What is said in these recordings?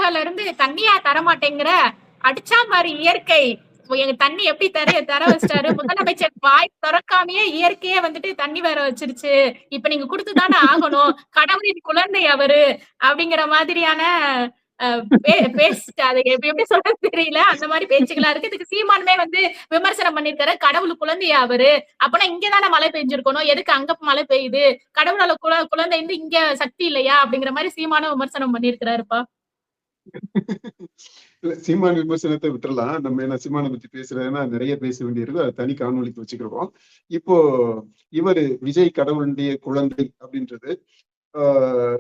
கேமரால இருந்து தண்ணியா தரமாட்டேங்கிற, அடிச்சா பாரு இயற்கை. எங்க தண்ணி எப்படி தர வச்சிட்டாரு. முதலமைச்சர் வாய் திறக்காமயே இயற்கையே வந்துட்டு தண்ணி வர வச்சிருச்சு. இப்ப நீங்க குடுத்துதானே ஆகணும். கடவுளின் குழந்தை அவரு. அப்படிங்கிற மாதிரியான அ பேசிட்டாரு. எப்படி சொல்றது தெரியல. அந்த மாரி பேச்சுக்களா இருக்கு. இதுக்கு சீமானுமே வந்து விமர்சனம் பண்ணியிருக்காரு. கடவுள் குழந்தையா அவரு. அப்பனா இங்க தானே மழை பெஞ்சிருக்கணும். எதுக்கு அங்க மழை பெய்யுது? கடவுளோட குழந்தை வந்து இங்க சக்தி இல்லையா? அப்படிங்கிற மாரி சீமானும் விமர்சனம் பண்ணியிருக்கிறாருப்பா. இல்ல சீமான் விமர்சனத்தை விட்டுறலாம். நம்ம என்ன சீமானை பத்தி பேசுறதுன்னா நிறைய பேச வேண்டியிருக்கு. அதை தனி காணொலிக்கு வச்சுக்கிறோம். இப்போ இவரு விஜய் கடவுளுடைய குழந்தை அப்படின்றது ஆஹ்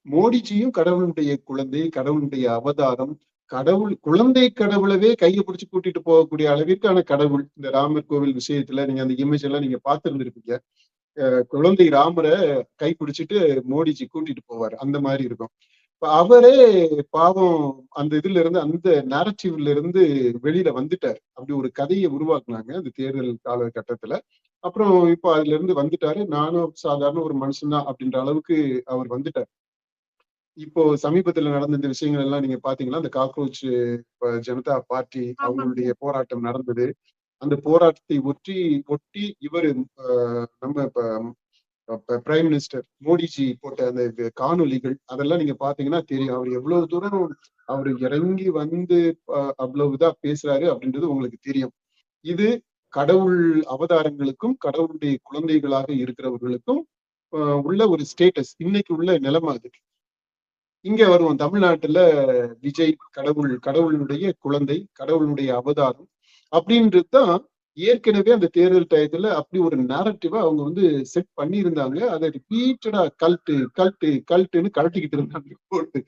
மோடிஜியும் கடவுளுடைய குழந்தை, கடவுளுடைய அவதாரம், கடவுள் குழந்தை கடவுளவே கையை பிடிச்சு கூட்டிட்டு போகக்கூடிய அளவிற்கான கடவுள். இந்த ராமர் கோவில் விஷயத்துல நீங்க அந்த இமேஜ் எல்லாம் நீங்க பார்த்திருந்திருப்பீங்க. குழந்தை ராமரை கை பிடிச்சிட்டு மோடிஜி கூட்டிட்டு போவார். அந்த மாதிரி இருக்கும். அவரே பாவம் அந்த இதுல இருந்து, அந்த நேரட்டிவ்ல இருந்து வெளியில வந்துட்டார். அப்படி ஒரு கதையை உருவாக்குனாங்க அந்த தேர்தல் காலகட்டத்துல. அப்புறம் இப்போ அதுல இருந்து வந்துட்டாரு. நானும் சாதாரண ஒரு மனுஷன்தான் அப்படின்ற அளவுக்கு அவர் வந்துட்டார். இப்போ சமீபத்துல நடந்த இந்த விஷயங்கள் எல்லாம் நீங்க பாத்தீங்கன்னா, அந்த காக்ரோச் ஜனதா பார்ட்டி அவங்களுடைய போராட்டம் நடந்தது. அந்த போராட்டத்தை ஒட்டி இவரு நம்ம பிரைம் மினிஸ்டர் மோடிஜி போட்ட அந்த காணொலிகள் அதெல்லாம் நீங்க பாத்தீங்கன்னா தெரியும். அவர் எவ்வளவு தூரம் அவர் இறங்கி வந்து அவ்வளவு இதா பேசுறாரு அப்படின்றது உங்களுக்கு தெரியும். இது கடவுள் அவதாரங்களுக்கும் கடவுளுடைய குழந்தைகளாக இருக்கிறவர்களுக்கும் உள்ள ஒரு ஸ்டேட்டஸ், இன்னைக்கு உள்ள நிலைமை அது. இங்க வருவோம் தமிழ்நாட்டுல விஜய் கடவுளுடைய குழந்தை, கடவுளுடைய அவதாரம் அப்படின்றதுதான் ஏற்கனவே அந்த தேர்தல் டயத்துல அப்படி ஒரு நேரட்டிவா அவங்க வந்து செட் பண்ணியிருந்தாங்க. அதை ரிப்பீட்டடா கல்ட்டுன்னு கழட்டிக்கிட்டு இருந்தாங்க போட்டு.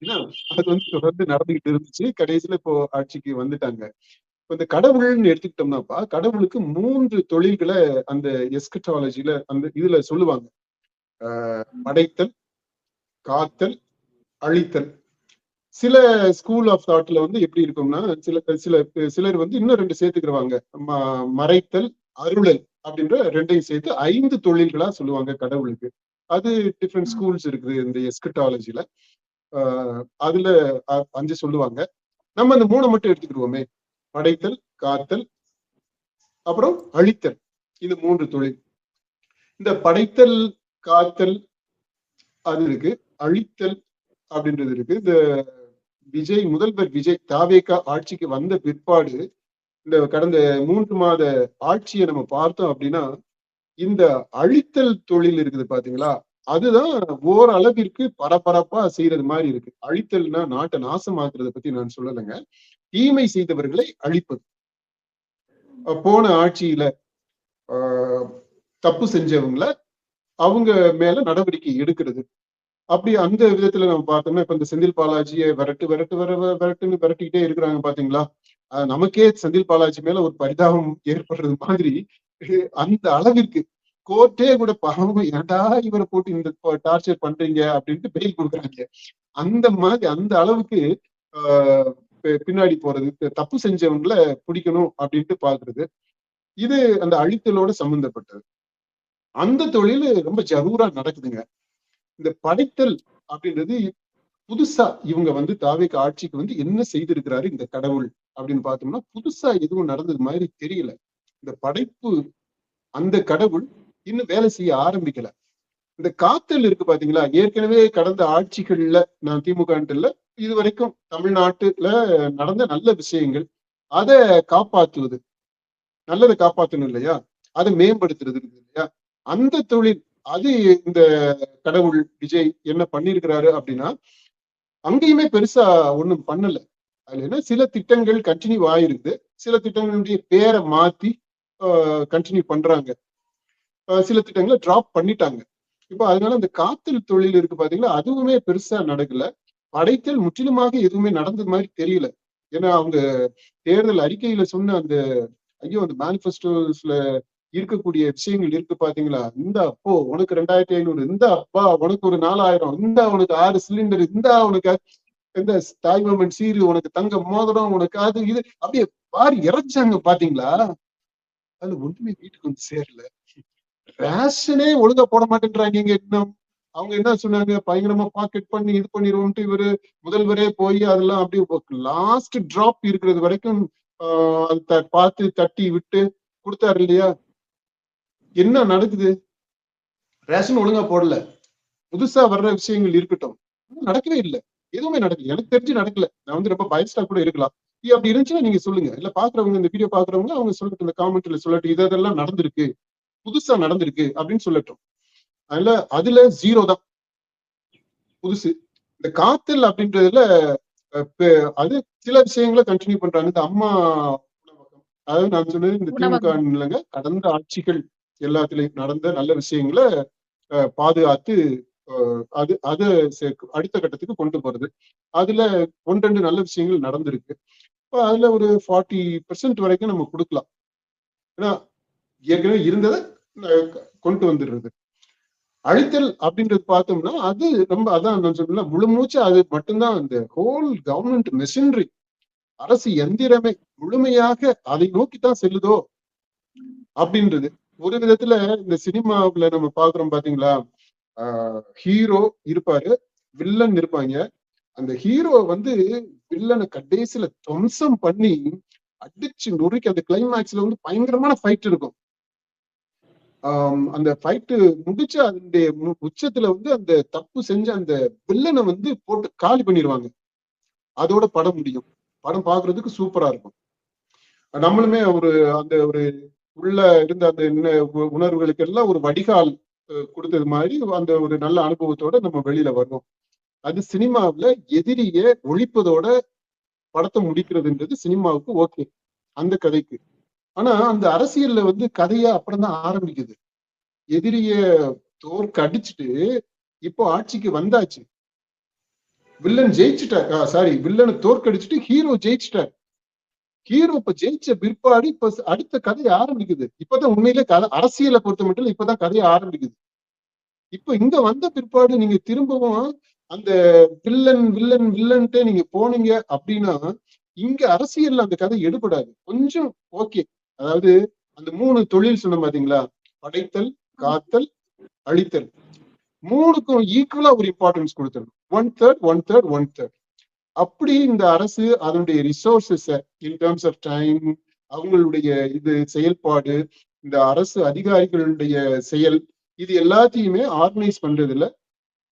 ஏன்னா அது வந்து தொடர்ந்து நடந்துகிட்டு இருந்துச்சு. கடைசியில இப்போ ஆட்சிக்கு வந்துட்டாங்க. இப்ப இந்த கடவுள்னு எடுத்துக்கிட்டோம்னாப்பா, கடவுளுக்கு 3 தொழில்களை அந்த எஸ்கட்டாலஜில அந்த இதுல சொல்லுவாங்க. படைத்தல், காத்தல், அழித்தல். சில ஸ்கூல் ஆஃப் தாட்ல வந்து எப்படி இருக்கும்னா, சிலர் வந்து இன்னும் 2 சேர்த்துக்கிடுவாங்க. மறைத்தல், அருளல் அப்படின்ற 2ஐயும் சேர்த்து 5 தொழில்களா சொல்லுவாங்க கடவுளுக்கு. அது டிஃப்ரெண்ட் ஸ்கூல்ஸ் இருக்குது இந்த எஸ்கட்டாலஜில. அதுல 5 சொல்லுவாங்க. நம்ம அந்த 3 மட்டும் எடுத்துக்கிடுவோமே. படைத்தல், காத்தல், அப்புறம் அழித்தல். இது 3 தொழில். இந்த படைத்தல், காத்தல் அது இருக்கு. அழித்தல் அப்படின்றது இருக்கு. இந்த முதல்வர் விஜய் தாவேகா ஆட்சிக்கு வந்த பிற்பாடு இந்த கடந்த 3 மாத ஆட்சியை நம்ம பார்த்தோம் அப்படின்னா, இந்த அழித்தல் தொழில் இருக்குது பாத்தீங்களா, அதுதான் ஓரளவிற்கு பரபரப்பா செய்யறது மாதிரி இருக்கு. அழித்தல்னா நாட்டை நாசமாக்குறத பத்தி நான் சொல்லலைங்க. தீமை செய்தவர்களை அழிப்பது. போன ஆட்சியில தப்பு செஞ்சவங்களை அவங்க மேல நடவடிக்கை எடுக்கிறது. அப்படி அந்த விதத்துல நம்ம பார்த்தோம்னா, இப்ப இந்த செந்தில் பாலாஜியை விரட்டுன்னு விரட்டிக்கிட்டே இருக்கிறாங்க பாத்தீங்களா. நமக்கே செந்தில் பாலாஜி மேல ஒரு பரிதாபம் ஏற்படுறது மாதிரி அந்த அளவிற்கு கோர்ட்டே கூட பாவம், ஏன்டா இவரை போட்டு இந்த டார்ச்சர் பண்றீங்க அப்படின்ட்டு பெயில் கொடுக்குறாங்க. அந்த மாதிரி அந்த அளவுக்கு பின்னாடி போறது, தப்பு செஞ்சவங்களை பிடிக்கணும் அப்படின்ட்டு பாக்குறது. இது அந்த அழித்தலோட சம்பந்தப்பட்டது. அந்த தொழில் ரொம்ப ஜரூரா நடக்குதுங்க. இந்த படைத்தல் அப்படின்றது புதுசா இவங்க வந்து தாவேகா ஆட்சிக்கு வந்து என்ன செய்திருக்கிறாரு இந்த கடவுள் அப்படின்னு பார்த்தோம்னா, புதுசா எதுவும் நடந்தது மாதிரி தெரியல. இந்த படைப்பு அந்த கடவுள் இன்னும் வேலை செய்ய ஆரம்பிக்கல. இந்த காத்தல் இருக்கு பாத்தீங்களா, ஏற்கனவே கடந்த ஆட்சிகள்ல நான் திமுக இது வரைக்கும் தமிழ்நாட்டுல நடந்த நல்ல விஷயங்கள், அதை காப்பாற்றுவது, நல்லதை காப்பாற்றணும் இல்லையா, அதை மேம்படுத்துறது இல்லையா, அந்த தொழில் அது இந்த கடவுள் விஜய் என்ன பண்ணிருக்கிறாரு அப்படின்னா, அங்கேயுமே பெருசா ஒண்ணும் பண்ணல. அதுல என்ன சில திட்டங்கள் கண்டினியூ ஆயிருக்கு, சில திட்டங்களுடைய பேரை மாத்தி கண்டினியூ பண்றாங்க, சில திட்டங்களை டிராப் பண்ணிட்டாங்க. இப்போ அதனால அந்த காத்தல் தொழில் இருக்கு பாத்தீங்களா, அதுவுமே பெருசா நடக்கல. படைத்தல் முற்றிலுமாக எதுவுமே நடந்தது மாதிரி தெரியல. ஏன்னா அவங்க தேர்தல் அறிக்கையில சொன்ன அந்த அந்த மேனிபெஸ்டோஸ்ல இருக்கக்கூடிய விஷயங்கள் இருக்கு பாத்தீங்களா, இந்த அப்போ உனக்கு 2500, இந்த அப்பா உனக்கு ஒரு 4000, இந்த உனக்கு 6 சிலிண்டர், இந்த உனக்கு இந்த தாய்மாமன் சீரு, உனக்கு தங்க மோதிரம், உனக்கு அது இது அப்படியே பாரி இறைச்சாங்க பாத்தீங்களா. அது ஒண்ணுமே வீட்டுக்கு வந்து சேரல. ரேஷனே ஒழுங்கா போட மாட்டேன்றாங்க இன்னும். அவங்க என்ன சொன்னாங்க, பயங்கரமா பாக்கெட் பண்ணி இது பண்ணிடுவோம்ட்டு இவரு முதல்வரே போய் அதெல்லாம் அப்படியே லாஸ்ட் டிராப் இருக்கிறது வரைக்கும் பார்த்து தட்டி விட்டு கொடுத்தாரு இல்லையா? என்ன நடக்குது? ரேஷன் ஒழுங்கா போடல, புதுசா வர்ற விஷயங்கள் இருக்கட்டும், நடக்கவே இல்லை, எதுவுமே நடக்கல. எனக்கு தெரிஞ்சு நடக்கல. நான் வந்து ரொம்ப பயஸ்டா கூட இருக்கலாம். அப்படி இருந்துச்சுன்னா நீங்க சொல்லுங்க, இல்ல பாக்குறவங்க, இந்த வீடியோ பாக்குறவங்க அவங்க சொல்லட்டும், இந்த காமெண்ட்ல சொல்லட்டும், இதெல்லாம் நடந்திருக்கு, புதுசா நடந்திருக்கு அப்படின்னு சொல்லட்டும். அதுல 0 தான் புதுசு. இந்த காத்தல் அப்படின்றதுல அது சில விஷயங்களை கண்டினியூ பண்றாங்க. இந்த அம்மா உணவகம், அதாவது நான் சொன்னது இந்த திமுக உணவகம். இல்லைங்க, கடந்த ஆட்சிகள் எல்லாத்துலயும் நடந்த நல்ல விஷயங்களை பாதுகாத்து அது அது அடுத்த கட்டத்துக்கு கொண்டு போறது. அதுல 1-2 நல்ல விஷயங்கள் நடந்திருக்கு. அதுல ஒரு 40% வரைக்கும் நம்ம கொடுக்கலாம். ஏன்னா ஏற்கனவே இருந்ததை கொண்டு வந்துடுறது. அழித்தல் அப்படின்றது பார்த்தோம்னா அது ரொம்ப, அதான் நான் சொன்ன முழு மூச்சு அது மட்டும்தான். அந்த ஹோல் கவர்மெண்ட் மெஷினரி, அரசு எந்திரமே முழுமையாக அதை நோக்கித்தான் செல்லுதோ அப்படின்றது. ஒரு விதத்துல இந்த சினிமாவுல நம்ம பாக்குறோம் பாத்தீங்களா, ஹீரோ இருப்பாரு, வில்லன் இருப்பாங்க. அந்த ஹீரோ வந்து வில்லனை கடைசியில துவம்சம் பண்ணி அடிச்சு நொறுக்கி அந்த கிளைமேக்ஸ்ல வந்து பயங்கரமான ஃபைட் இருக்கும். அந்த ஃபைட்டு முடிச்சு அதனுடைய உச்சத்துல வந்து அந்த தப்பு செஞ்ச அந்த வில்லனை வந்து போட்டு காலி பண்ணிடுவாங்க. அதோட படம் முடியும். படம் பாக்குறதுக்கு சூப்பரா இருக்கும். நம்மளுமே அந்த உள்ள இருந்த அந்த உணர்வுகளுக்கு எல்லாம் ஒரு வடிகால் கொடுத்தது மாதிரி அந்த ஒரு நல்ல அனுபவத்தோட நம்ம வெளியில வருவோம். அது சினிமாவுல எதிரிய ஒழிப்பதோட படத்தை முடிக்கிறதுன்றது சினிமாவுக்கு ஓகே, அந்த கதைக்கு. ஆனா அந்த அரசியல்ல வந்து கதையா அப்புறம் தான் ஆரம்பிக்குது. எதிரிய அடிச்சுட்டு இப்போ ஆட்சிக்கு வந்தாச்சு, வில்லன் ஜெயிச்சுட்டார், சாரி வில்லனை தோற்கடிச்சுட்டு ஹீரோ ஜெயிச்சுட்டார். ஹீரோ இப்ப ஜெயிச்ச பிற்பாடு இப்ப அடுத்த கதையை ஆரம்பிக்குது. இப்பதான் உண்மையிலே கதை, அரசியலை பொறுத்த மட்டும் இப்பதான் கதையை ஆரம்பிக்குது. இப்ப இங்க வந்த பிற்பாடு நீங்க திரும்பவும் அந்த வில்லன் வில்லன் வில்லன்ட்டே நீங்க போனீங்க அப்படின்னா இங்க அரசியல்ல அந்த கதை எடுபடாது. கொஞ்சம் ஓகே, அதாவது அந்த 3 தொழில் சொன்ன பாத்தீங்களா, படைத்தல், காத்தல், அழித்தல், 3க்கும் ஈக்குவலா ஒரு இம்பார்ட்டன்ஸ் கொடுத்தணும். 1/3 1/3 1/3. அப்படி இந்த அரசு அதனுடைய resources in terms of time, அவங்களுடைய இது செயல்பாடு, இந்த அரசு அதிகாரிகளுடைய செயல், இது எல்லாத்தையுமே ஆர்கனைஸ் பண்றதுல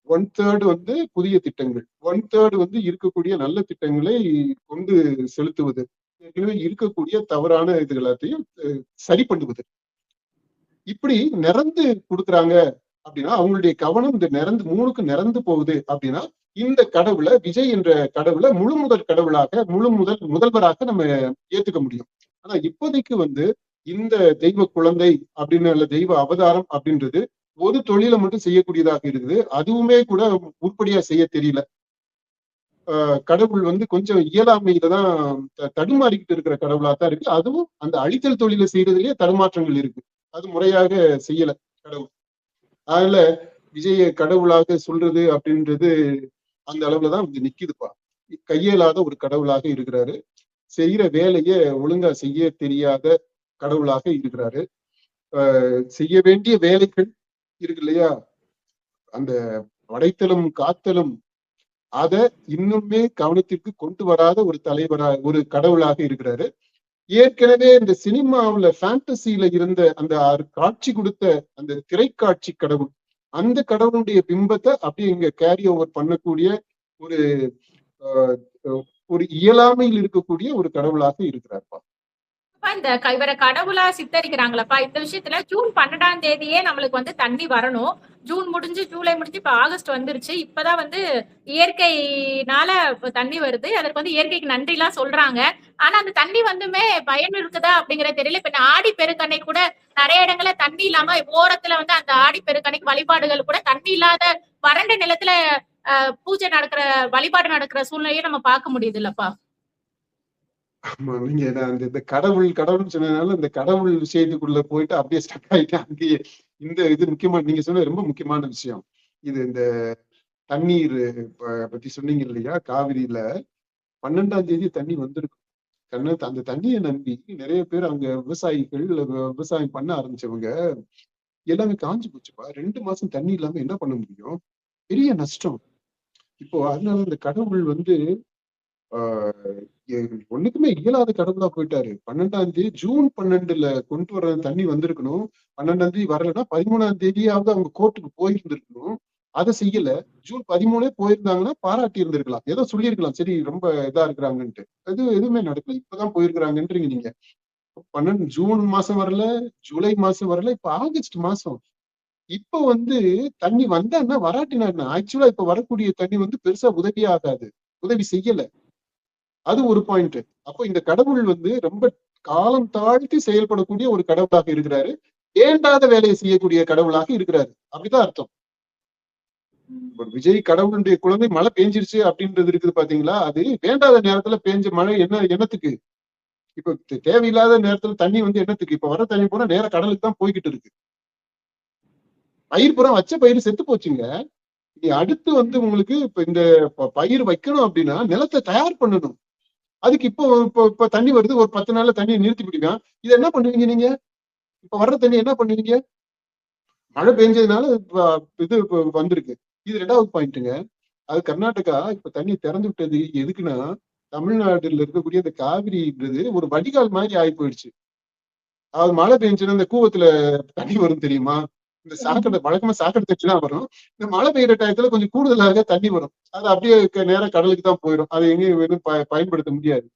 1/3 வந்து புதிய திட்டங்கள், 1/3 வந்து இருக்கக்கூடிய நல்ல திட்டங்களை கொண்டு செலுத்துவது, ஏற்கனவே இருக்கக்கூடிய தவறான இது எல்லாத்தையும் சரி பண்ணுவது. இப்படி நிறந்து கொடுக்குறாங்க அப்படின்னா அவங்களுடைய கவனம் இந்த நிறந்து 3க்கு நிறந்து போகுது அப்படின்னா இந்த கடவுளை, விஜய் என்ற கடவுளை முழு முதல் கடவுளாக, முதல்வராக நம்ம ஏத்துக்க முடியும். ஆனா இப்போதைக்கு வந்து இந்த தெய்வ குழந்தை அப்படின்னு, அல்ல தெய்வ அவதாரம் அப்படின்றது ஒரு தொழிலை மட்டும் செய்யக்கூடியதாக இருக்குது. அதுவுமே கூட உருப்படியா செய்ய தெரியல. கடவுள் வந்து கொஞ்சம் இயலாமையில தான் தடுமாறிக்கிட்டு இருக்கிற கடவுளா தான் இருக்கு. அதுவும் அந்த அழித்தல் தொழிலை செய்யறதுலயே தடுமாற்றங்கள் இருக்கு. அது முறையாக செய்யல கடவுள். அதனால விஜய கடவுளாக சொல்றது அப்படின்றது அந்த அளவுலதான் வந்து நிக்குதுப்பா. கையிலாத ஒரு கடவுளாக இருக்கிறாரு. செய்யற வேலையை ஒழுங்கா செய்ய தெரியாத கடவுளாக இருக்கிறாரு. செய்ய வேண்டிய வேலைகள் இருக்கு இல்லையா, அந்த படைத்தலும் காத்தலும் அத இன்னுமே கவனத்திற்கு கொண்டு வராத ஒரு ஒரு கடவுளாக இருக்கிறாரு. ஏற்கனவே இந்த சினிமாவுல ஃபேண்டசியில இருந்த அந்த காட்சி கொடுத்த அந்த திரைக்காட்சி கடவுள், அந்த கடவுளுடைய பிம்பத்தை அப்படியே இங்க கேரி ஓவர் பண்ணக்கூடிய ஒரு ஒரு இயலாமையில் இருக்கக்கூடிய ஒரு கடவுளாக இருக்கிறார்ப்பா. இந்த இவரை கடவுளா சித்தரிக்கிறாங்களப்பா. இந்த விஷயத்துல ஜூன் 12ஆம் தேதியே நம்மளுக்கு வந்து தண்ணி வரணும். ஜூன் முடிஞ்சு ஜூலை முடிஞ்சு இப்ப ஆகஸ்ட் வந்துருச்சு. இப்பதான் வந்து இயற்கைனால தண்ணி வருது. அதற்கு வந்து இயற்கைக்கு நன்றி எல்லாம் சொல்றாங்க. ஆனா அந்த தண்ணி வந்துமே பயன் இருக்குதா அப்படிங்கறது தெரியல. இப்ப ஆடி பெருக்கணை கூட நிறைய இடங்கள்ல தண்ணி இல்லாம ஓரத்துல வந்து அந்த ஆடி பெருக்கணைக்கு வழிபாடுகள் கூட தண்ணி இல்லாத வறண்ட நிலத்துல பூஜை நடக்கிற, வழிபாடு நடக்கிற சூழ்நிலையை நம்ம பார்க்க முடியுது இல்லப்பா. ஆமா, நீங்க இந்த கடவுள் கடவுள்னு சொன்னதுனால இந்த கடவுள் விஷயத்துக்குள்ள போயிட்டு அப்படியே ஸ்டக் ஆயிட்டேன் அங்கேயே. இந்த இது முக்கியமான, நீங்க சொன்ன ரொம்ப முக்கியமான விஷயம். இது இந்த தண்ணீர் பத்தி சொன்னீங்க இல்லையா, காவிரியில 12ஆம் தேதி தண்ணி வந்திருக்கும். அந்த தண்ணியை நம்பி நிறைய பேர் அங்க விவசாயிகள், விவசாயம் பண்ண ஆரம்பிச்சவங்க எல்லாமே காஞ்சு போச்சுப்பா. 2 மாசம் தண்ணி இல்லாம என்ன பண்ண முடியும்? பெரிய நஷ்டம். இப்போ அதனால இந்த கடவுள் வந்து ஆஹ் ஒண்ணுக்குமே இயலாத கடவுளா போயிட்டாரு. 12ஆம் தேதி ஜூன் 12ல கொண்டு வர தண்ணி வந்திருக்கணும். 12ஆம் தேதி வரலைன்னா 13ஆம் தேதியாவது அவங்க கோர்ட்டுக்கு போயிருந்திருக்கணும். அதை செய்யல. ஜூன் 13 போயிருந்தாங்கன்னா பாராட்டி இருந்திருக்கலாம், ஏதோ சொல்லியிருக்கலாம், சரி ரொம்ப இதா இருக்கிறாங்கன்ட்டு. அது எதுவுமே நடக்கல. இப்பதான் போயிருக்கிறாங்கன்றீங்க நீங்க. 12 ஜூன் மாசம் வரல, ஜூலை மாசம் வரல, இப்ப ஆகஸ்ட் மாசம். இப்ப வந்து தண்ணி வந்தான்னா வராட்டினா என்ன? ஆக்சுவலா இப்ப வரக்கூடிய தண்ணி வந்து பெருசா உதவியே ஆகாது, உதவி செய்யல. அது ஒரு பாயிண்ட். அப்போ இந்த கடவுள் வந்து ரொம்ப காலம் தாழ்த்தி செயல்படக்கூடிய ஒரு கடவுளாக இருக்கிறாரு. வேண்டாத வேலையை செய்யக்கூடிய கடவுளாக இருக்கிறாரு. அப்படிதான் அர்த்தம். ஒரு விஜய் கடவுளுடைய குழந்தை மழை பெஞ்சிருச்சு அப்படின்றது இருக்குது பாத்தீங்களா? அது வேண்டாத நேரத்துல பெஞ்ச மழை என்னத்துக்கு? இப்ப தேவையில்லாத நேரத்துல தண்ணி வந்து என்னத்துக்கு? இப்ப வர தண்ணி போனா நேர கடலுக்கு தான் போய்கிட்டு இருக்கு. பயிர் புறம் வச்ச பயிர் செத்து போச்சுங்க. நீ அடுத்து வந்து உங்களுக்கு இப்ப இந்த பயிர் வைக்கணும் அப்படின்னா நிலத்தை தயார் பண்ணணும். அதுக்கு இப்போ தண்ணி வருது, ஒரு 10 நாள்ல தண்ணியை நிறுத்தி பிடிக்கும். இதை என்ன பண்ணுவீங்க நீங்க? இப்ப வர்ற தண்ணி என்ன பண்ணுவீங்க? மழை பெஞ்சதுனால இது வந்திருக்கு. இது 2வது பாயிண்ட்டுங்க. அது கர்நாடகா இப்ப தண்ணி திறந்து விட்டது எதுக்குன்னா, தமிழ்நாடுல இருக்கக்கூடிய இந்த காவிரின்றது ஒரு வடிகால் மாதிரி ஆகி போயிடுச்சு. அது மழை பெஞ்சுன்னா இந்த கூவத்துல தண்ணி வரும் தெரியுமா? இந்த சாக்கடை வழக்கமா சாக்கடை தண்ணி தான் வரும். இந்த மழை பெய்யுற டயத்துல கொஞ்சம் கூடுதலாக தண்ணி வரும். அது அப்படியே நேரா கடலுக்கு தான் போயிடும். அதை எங்கேயும் எதுவும் பயன்படுத்த முடியாது.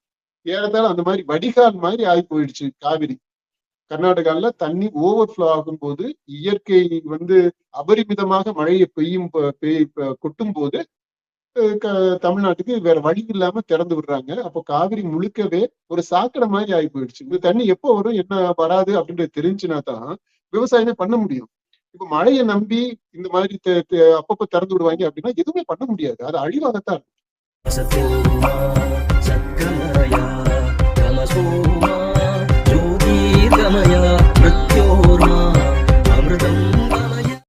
ஏறத்தாழ அந்த மாதிரி வடிகால் மாதிரி ஆகி போயிடுச்சு காவிரி. கர்நாடகால தண்ணி ஓவர்ஃப்ளோ ஆகும் போது, இயற்கை வந்து அபரிமிதமாக மழையை கொட்டும் போது தமிழ்நாட்டுக்கு வேற வழி இல்லாம திறந்து விடுறாங்க. அப்போ காவிரி முழுக்கவே ஒரு சாக்கடை மாதிரி ஆகி போயிடுச்சு. இந்த தண்ணி எப்போ வரும் என்ன வராது அப்படின்றது தெரிஞ்சுனா தான் விவசாயமே பண்ண முடியும். இப்ப மழையை நம்பி இந்த மாதிரி அப்பப்ப திறந்து விடுவாங்க அப்படின்னா எதுவுமே பண்ண முடியாது. அது அழிவாகத்தான் இருக்கும்.